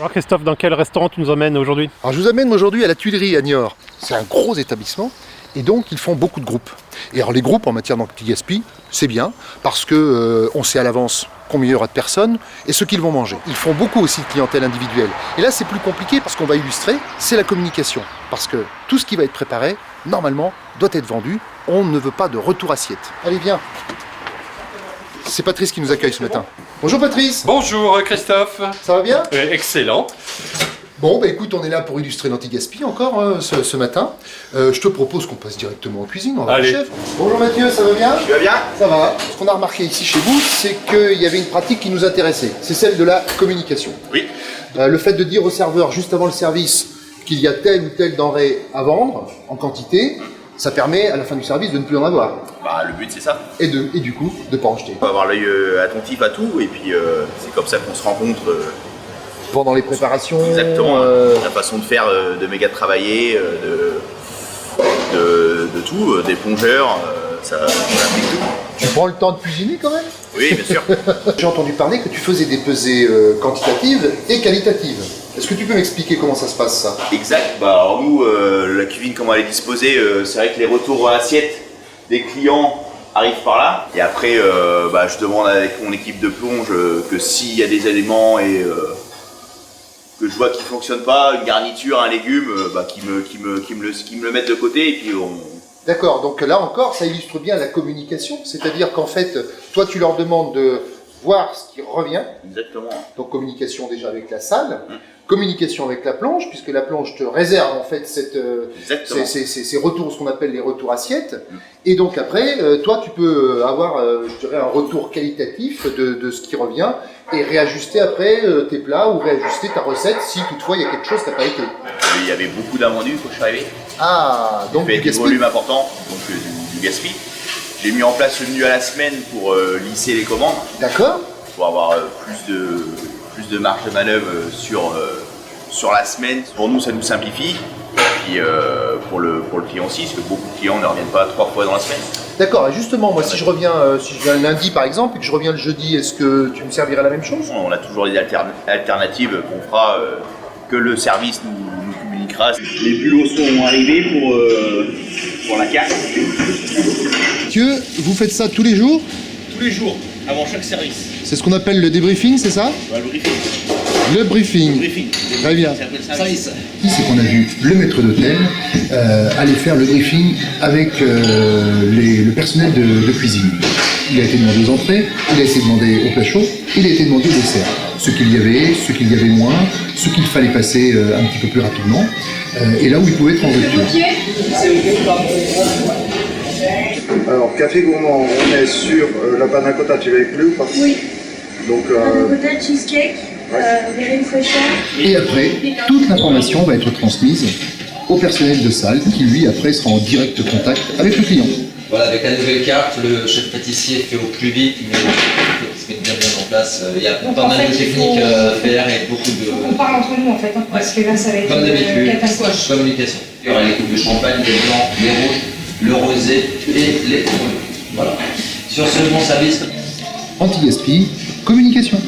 Alors Christophe, dans quel restaurant tu nous emmènes aujourd'hui? Alors je vous amène aujourd'hui à la Tuilerie à Niort. C'est un gros établissement et donc ils font beaucoup de groupes. Et alors les groupes en matière d'anti-gaspi, c'est bien parce que on sait à l'avance combien il y aura de personnes et ce qu'ils vont manger. Ils font beaucoup aussi de clientèle individuelle. Et là c'est plus compliqué parce qu'on va illustrer, c'est la communication. Parce que tout ce qui va être préparé, normalement, doit être vendu. On ne veut pas de retour assiette. Allez viens. C'est Patrice qui nous accueille ce matin. Bonjour Patrice. Bonjour Christophe. Ça va bien? Excellent. Bon, bah écoute, on est là pour illustrer l'anti-gaspi encore ce matin. Je te propose qu'on passe directement en cuisine, on va voir le chef. Bonjour Mathieu, ça va bien? Tu vas bien? Ça va. Ce qu'on a remarqué ici chez vous, c'est qu'il y avait une pratique qui nous intéressait. C'est celle de la communication. Oui. Le fait de dire au serveur juste avant le service qu'il y a telle ou telle denrée à vendre en quantité, ça permet à la fin du service de ne plus en avoir. Bah le but c'est ça. Et du coup, de ne pas en jeter. On va avoir l'œil attentif à tout et puis c'est comme ça qu'on se rencontre. Pendant les préparations. Exactement. La façon de faire, de méga travailler, de tout, des plongeurs, ça implique tout. Tu prends le temps de cuisiner quand même? Oui, bien sûr. J'ai entendu parler que tu faisais des pesées quantitatives et qualitatives. Est-ce que tu peux m'expliquer comment ça se passe ça? Exact. Bah alors nous, la cuisine comment elle est disposée, c'est vrai que les retours à assiette des clients arrivent par là. Et après, je demande avec mon équipe de plonge que s'il y a des éléments et que je vois qui ne fonctionne pas, une garniture, un légume, qui me le mettent de côté et puis on... D'accord, donc là encore, ça illustre bien la communication, c'est-à-dire qu'en fait, toi tu leur demandes de voir ce qui revient. Exactement. Donc communication déjà avec la salle, communication avec la plonge, puisque la plonge te réserve en fait ces retours, ce qu'on appelle les retours assiettes. Et donc après, toi tu peux avoir, je dirais, un retour qualitatif de ce qui revient et réajuster après tes plats ou réajuster ta recette si toutefois il y a quelque chose qui n'a pas été. Il y avait beaucoup d'invendus quand je suis arrivé. Ah, donc du volume important, donc du gaspille. J'ai mis en place le menu à la semaine pour lisser les commandes. D'accord. Pour avoir plus de marge de manœuvre sur la semaine. Pour nous, ça nous simplifie. Et puis pour le client aussi, parce que beaucoup de clients ne reviennent pas 3 fois dans la semaine. D'accord, et justement, moi si je viens le lundi par exemple et que je reviens le jeudi, est-ce que tu me serviras la même chose? On a toujours des alternatives qu'on fera, que le service nous communiquera. Les bulots sont arrivés pour la carte. Mathieu, vous faites ça tous les jours? Tous les jours, avant chaque service. C'est ce qu'on appelle le débriefing, c'est ça? Le briefing. Le briefing. Le briefing. Très bien. Service. C'est qu'on a vu le maître d'hôtel aller faire le briefing avec le personnel de cuisine. Il a été demandé aux entrées, il a été demandé au plat chaud, il a été demandé au dessert. Ce qu'il y avait moins, ce qu'il fallait passer un petit peu plus rapidement, et là où il pouvait être en rupture. Alors, café gourmand, on est sur la panna cotta, tu l'as inclus ou pas? Oui. Donc, panna cotta, cheesecake, very fraîcheur. Et après, toute l'information va être transmise au personnel de salle qui, lui, après, sera en direct contact avec le client. Voilà, avec la nouvelle carte, le chef pâtissier fait au plus vite, mais il se met bien en place. Il y a pas mal de techniques à faire et beaucoup de... On parle entre nous en fait, parce que là ça va être comme d'habitude, catastrophe. communication. Il y aura les coupes de champagne, les blancs, les rouges, le rosé et les... Voilà. Sur ce bon service... Anti-gaspi, communication.